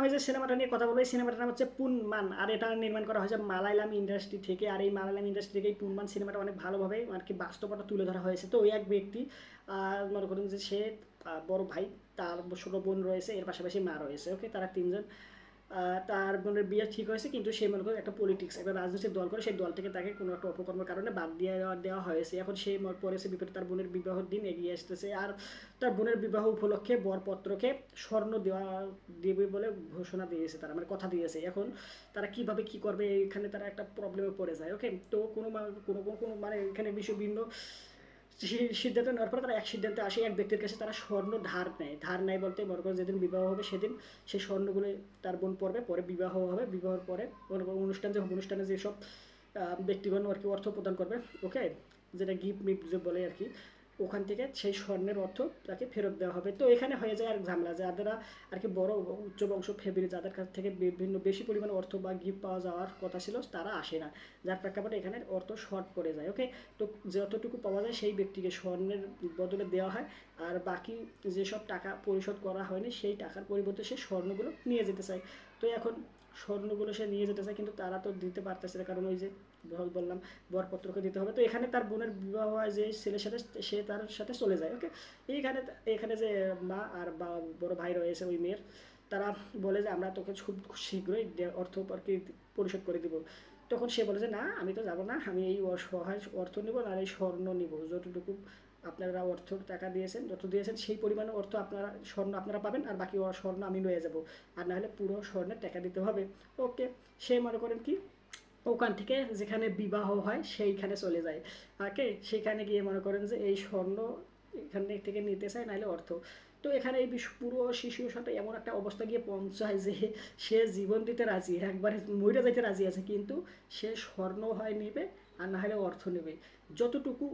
আমি যে সিনেমাটা নিয়ে কথা বলবো এই সিনেমাটার নাম হচ্ছে পুনমান, আর এটা নির্মাণ করা হয়েছে মালায়ালাম ইন্ডাস্ট্রি থেকে। আর এই মালায়ালাম ইন্ডাস্ট্রি থেকে এই পুনমান সিনেমাটা অনেক ভালোভাবে আর কি বাস্তবতা তুলে ধরা হয়েছে। তো ওই এক ব্যক্তি মনে করেন যে সে বড় ভাই, তার ছোট বোন রয়েছে, এর পাশাপাশি মা রয়েছে, ওকে তারা তিনজন। তার বোনের বিয়ে ঠিক হয়েছে, কিন্তু সে মনে করে একটা পলিটিক্স, একটা রাজনৈতিক দল করে, সেই দল থেকে তাকে কোনো একটা অপকর্মের কারণে বাদ দিয়ে দেওয়া হয়েছে। এখন সে পড়েছে বিপরীতে, তার বোনের বিবাহের দিন এগিয়ে আসতেছে, আর তার বোনের বিবাহ উপলক্ষে বরপত্রকে স্বর্ণ দেবে বলে ঘোষণা দিয়েছে, তারা মানে কথা দিয়েছে। এখন তারা কিভাবে কি করবে, এখানে তারা একটা প্রবলেমে পড়ে যায়। ওকে, তো কোনো মানে এখানে বিভিন্ন সিদ্ধান্ত নেওয়ার পরে তারা এক সিদ্ধান্তে আসে, এক ব্যক্তির কাছে তারা স্বর্ণ ধার নেয় বলতে মনে করো যেদিন বিবাহ হবে সেদিন সেই স্বর্ণগুলো তার বোন পড়বে, পরে বিবাহ হবে, বিবাহের পরে অনুষ্ঠানে যেসব ব্যক্তিগণ আর কি অর্থ প্রদান করবে, ওকে, যেটা গিফট মিফট যে বলে আর কি, ওখান থেকে সেই স্বর্ণের অর্থ তাকে ফেরত দেওয়া হবে। তো এখানে হয়ে যায় আর ঝামেলা, যারা আর কি বড় উচ্চ বংশ ফ্যামিলি, যাদের কাছ থেকে বিভিন্ন বেশি পরিমাণে অর্থ বা গিফট পাওয়া যাওয়ার কথা ছিল তারা আসে না, যার প্রেক্ষাপটে এখানে অর্থ শর্ট পড়ে যায়। ওকে, তো যতটুকু পাওয়া যায় সেই ব্যক্তিকে স্বর্ণের বদলে দেওয়া হয়, আর বাকি যেসব টাকা পরিশোধ করা হয়নি সেই টাকার পরিবর্তে সে স্বর্ণগুলো নিয়ে যেতে চায়। তো এখন স্বর্ণগুলো সে নিয়ে যেতে চায়, কিন্তু তারা তো দিতে পারতেছে না, কারণ ওই যে বললাম বরপত্রকে দিতে হবে। তো এখানে তার বোনের বিবাহ হয় যে ছেলের সাথে, সে তার সাথে চলে যায়। ওকে, এইখানে এখানে যে মা আর বড় ভাই রয়েছে ওই মেয়ের, তারা বলে যে আমরা তোকে খুব শীঘ্রই অর্থ আর কি পরিশোধ করে দিব। তখন সে বলে যে না, আমি তো যাবো না, আমি এই সহায় অর্থ নিব আর এই স্বর্ণ নিব, যতটুকু আপনারা অর্থ টাকা দিয়েছেন, যত দিয়েছেন সেই পরিমাণে অর্থ আপনারা স্বর্ণ আপনারা পাবেন, আর বাকি স্বর্ণ আমি নিয়ে যাব, আর না হলে পুরো স্বর্ণের টাকা দিতে হবে। ওকে, সে মনে করেন কি ওখান থেকে যেখানে বিবাহ হয় সেইখানে চলে যায়। ওকে, সেখানে গিয়ে মনে করেন যে এই স্বর্ণ এখান থেকে নিতে চায়, নাহলে অর্থ। তো এখানে এই পুরো শিশুর সাথে এমন একটা অবস্থা গিয়ে পৌঁছায় যে সে জীবন দিতে রাজি, একবারে মরে যাইতে রাজি আছে, কিন্তু সে স্বর্ণ হয় নেবে, আর না হলে অর্থ নেবে। যতটুকু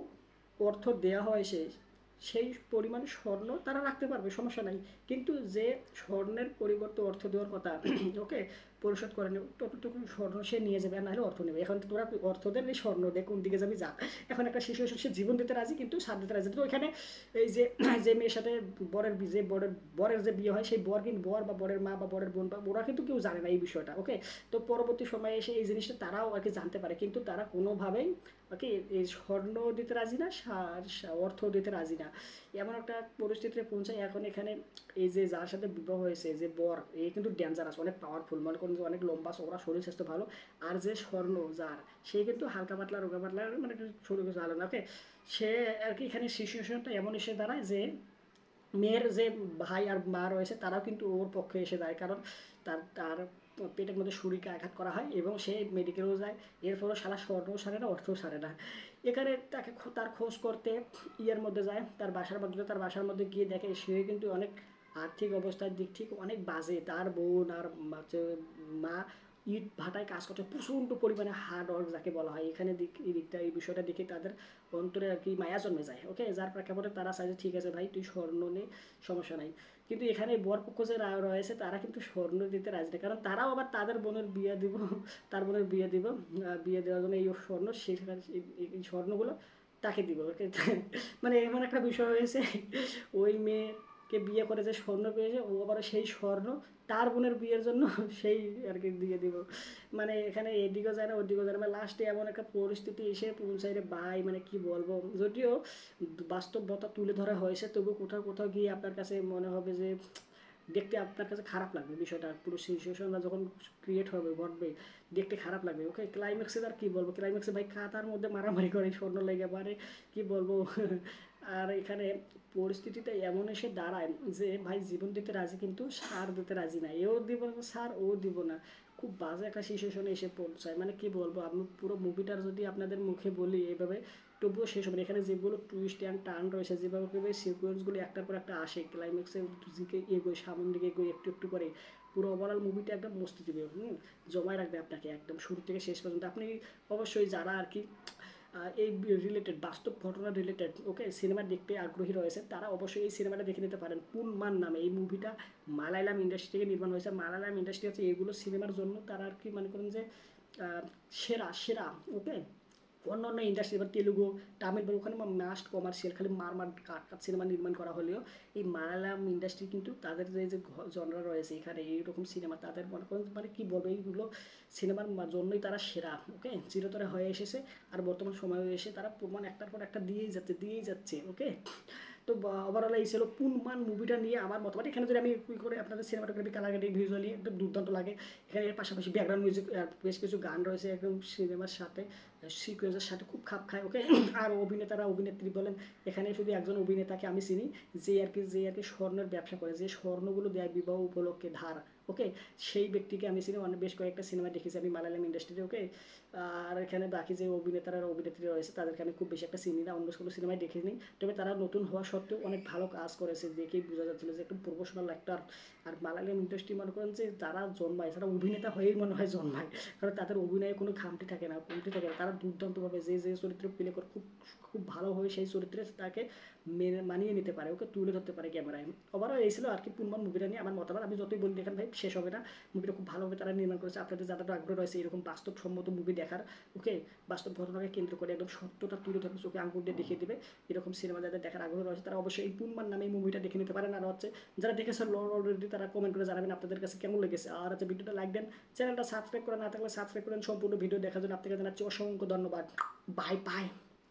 অর্থ দেওয়া হয় সেই পরিমাণ স্বর্ণ তারা রাখতে পারবে, সমস্যা নাই, কিন্তু যে স্বর্ণের পরিবর্তে অর্থ দেওয়ার কথা ওকে পরিশোধ করে নেবে, ততটুকু স্বর্ণ সে নিয়ে যাবে, আর নাহলে অর্থ নেবে। এখন তোরা অর্থ দেন, এই স্বর্ণ দে, কোন দিকে যাবি যা। এখন একটা শিশু সে জীবন দিতে রাজি, কিন্তু সাথ দিতে রাজি। তো এখানে এই যে যে মেয়ের সাথে বরের যে বিয়ে হয়, সেই বর বা বরের মা বা বরের বোন বা ওরা কিন্তু কেউ জানে না এই বিষয়টা। ওকে, তো পরবর্তী সময়ে এসে এই জিনিসটা তারাও আর কি জানতে পারে, কিন্তু তারা কোনোভাবেই ওকে এই স্বর্ণ দিতে রাজি না, অর্থ দিতে রাজি না, এমন একটা পরিস্থিতিতে পৌঁছায়। এখন এখানে এই যে যার সাথে বিবাহ হয়েছে যে বর, এ কিন্তু ডেঞ্জারাস, অনেক পাওয়ারফুল, মনে করেন যে অনেক লম্বা চওড়া, শরীর স্বাস্থ্য ভালো। আর যে স্বর্ণ যার, সে কিন্তু হালকা পাতলা রোগা পাতলা, মানে শরীর ভালো না। ওকে, সে আর কি এখানে সিচুয়েশনটা এমন এসে দাঁড়ায় যে মেয়ের যে ভাই আর মা রয়েছে তারাও কিন্তু ওর পক্ষে এসে যায়, কারণ তার তার পেটের মধ্যে ছুরিকে আঘাত করা হয় এবং সে মেডিকেলেও যায়। এরপরও সারা স্বর্ণও সারে না, অর্থও সারে না। এখানে তাকে তার খোঁজ করতে ইয়ের মধ্যে যায়, তার বাসার মধ্যে গিয়ে দেখে সে কিন্তু অনেক আর্থিক অবস্থার দিক থেকে অনেক বাজে। তার বোন আর মা ইট ভাটায় কাজ করছে, প্রচণ্ড পরিমাণে হার্ড ওয়ার্ক যাকে বলা হয়। এখানে এই বিষয়টা দেখে তাদের অন্তরে আর কি মায়া জন্মে যায়। ওকে, যার প্রেক্ষাপটে তারা চাইছে ঠিক আছে ভাই তুই স্বর্ণ নে, সমস্যা নাই। কিন্তু এখানে বরপক্ষ যে রয়েছে তারা কিন্তু স্বর্ণ দিতে রাজি না, কারণ তারাও আবার তাদের বোনের বিয়ে দিব, তার বোনের বিয়ে দিব, বিয়ে দেওয়ার জন্য এই স্বর্ণ সেখানে এই স্বর্ণগুলো তাকে দিব। ওকে, মানে এমন একটা বিষয় হয়েছে, ওই মেয়েকে বিয়ে করে যে স্বর্ণ পেয়েছে ও আবার সেই স্বর্ণ তার বোনের বিয়ের জন্য সেই আর কি দিয়ে দিব। মানে এখানে এদিকেও যায় না ওদিকেও যায় না, মানে লাস্টে এমন একটা পরিস্থিতি এসে পৌঁছায় রে ভাই, মানে কি বলবো। যদিও বাস্তবতা তুলে ধরা হয়েছে, তবু কোথাও কোথাও গিয়ে আপনার কাছে মনে হবে যে দেখতে আপনার কাছে খারাপ লাগবে বিষয়টা, পুরো সিচুয়েশনটা যখন ক্রিয়েট হবে ঘটবে দেখতে খারাপ লাগবে। ওকে, ক্লাইম্যাক্সে আর কি বলবো, ক্লাইম্যাক্সে ভাই খাতার মধ্যে মারামারি করে স্বর্ণ লেগে পারে, কি বলবো। আর এখানে পরিস্থিতিটা এমন এসে দাঁড়ায় যে ভাই জীবন দিতে রাজি, কিন্তু সার দিতে রাজি না, এও দিব না সার, ও দিব না। খুব বাজে একটা সিচুয়েশনে এসে পৌঁছায়, মানে কি বলবো। আমি পুরো মুভিটার যদি আপনাদের মুখে বলি এইভাবে, তবুও শেষ হবে না। এখানে যেগুলো টুইস্ট অ্যান্ড টার্ন রয়েছে, যেভাবে সিকোয়েন্সগুলো একটার পর একটা আসে, ক্লাইম্যাক্সে দিকে এগোয়, সামনের দিকে এগোয় একটু একটু করে, পুরো ওভারঅল মুভিটা একদম মস্তি দিবে, জমায় রাখবে আপনাকে একদম শুরু থেকে শেষ পর্যন্ত। আপনি অবশ্যই যারা আর কি এই রিলেটেড বাস্তব ঘটনা রিলেটেড ওকে সিনেমা দেখতে আগ্রহী রয়েছে, তারা অবশ্যই এই সিনেমাটা দেখে নিতে পারেন। পুনমান নামে এই মুভিটা মালায়ালাম ইন্ডাস্ট্রি থেকে নির্মাণ হয়েছে। মালায়ালাম ইন্ডাস্ট্রি হচ্ছে এগুলো সিনেমার জন্য তারা আর কি মনে করেন যে সেরা সেরা। ওকে, অন্য অন্য ইন্ডাস্ট্রি বা তেলুগু তামিল বা ওখানে মাস্ট কমার্শিয়াল খালি কাট কাট সিনেমা নির্মাণ করা হলেও এই মালায়ালাম ইন্ডাস্ট্রি কিন্তু তাদের যে জনরা রয়েছে এখানে এইরকম সিনেমা তাদের মনে করেন মানে কী বলবো এইগুলো সিনেমার জন্যই তারা সেরা, ওকে, চিরতরে হয়ে এসেছে। আর বর্তমান সময়ে এসে তারা প্রমাণ একটার পর একটা দিয়েই যাচ্ছে, ওকে। তো ওভারঅল এই ছিল পুনমান মুভিটা নিয়ে আমার মতামত। এখানে যদি আমি কী করে আপনাদের সিনেমাটোগ্রাফি কালার গ্রেডিং ভিজুয়ালি একদম দুর্দান্ত লাগে। এখানে এর পাশাপাশি ব্যাকগ্রাউন্ড মিউজিক বেশ কিছু গান রয়েছে একদম সিনেমার সাথে সিকোয়েন্সের সাথে খুব খাপ খায়, ওকে। আর অভিনেতারা অভিনেত্রী বলেন, এখানে শুধু একজন অভিনেতাকে আমি চিনি যে আর কি স্বর্ণের ব্যবসা করে, যে স্বর্ণগুলো দেয় বিবাহ উপলক্ষে ধার, ওকে, সেই ব্যক্তিকে আমি চিনি। অনেক বেশ কয়েকটা সিনেমা দেখেছি আমি মালায়ালাম ইন্ডাস্ট্রিতে, ওকে। আর এখানে বাকি যে অভিনেতারা অভিনেত্রী রয়েছে তাদেরকে আমি খুব বেশি একটা চিনি না, অন্য কোনো সিনেমায় দেখিনি। তবে তারা নতুন হওয়া সত্ত্বেও অনেক ভালো কাজ করেছে, দেখেই বোঝা যাচ্ছিল যে একটু প্রফেশনাল অ্যাক্টর। আর মালায়ালাম ইন্ডাস্ট্রি মনে করেন যে যারা জন্মায় তারা অভিনেতা হয়েই মনে হয় জন্মায়, কারণ তাদের অভিনয়ে কোনো কমতি থাকে না। তারা দুর্দান্তভাবে যে চরিত্র প্লে করে খুব খুব ভালোভাবে সেই চরিত্রে তাকে মানিয়ে নিতে পারে, ওকে, তুলে ধরতে পারে ক্যামেরায়। ওভারঅল এই ছিল আর কি পুনমান মুভিটা নিয়ে আমার মতামত। আমি যতই বলি দেখেন ভাই শেষ হবে না, মুভিটা খুব ভালোভাবে তারা নির্মাণ করেছে। আপনাদের যারা আগ্রহ রয়েছে এরকম বাস্তবসম্মত মুভি দেখার, ওকে, বাস্তব ঘটনাকে কেন্দ্র করে একদম সত্যতা তুলে ধরবে, চোখে আঙুল দিয়ে দেখিয়ে দেবে, এরকম সিনেমা যাদের দেখার আগ্রহ রয়েছে তারা অবশ্যই এই পুনমান নামে এই মুভিটা দেখে নিতে পারেন। আর হচ্ছে যারা দেখেছেন অলরেডি তারা কমেন্ট করে জানাবেন আপনাদের কাছে কেমন লেগেছে। আর হচ্ছে ভিডিওটা লাইক দেন, চ্যানেলটা সাবস্ক্রাইব করা না থাকলে সাবস্ক্রাইব করেন। সম্পূর্ণ ভিডিও দেখার জন্য আপনাকে জানাচ্ছি অসংখ্য ধন্যবাদ। Bye bye.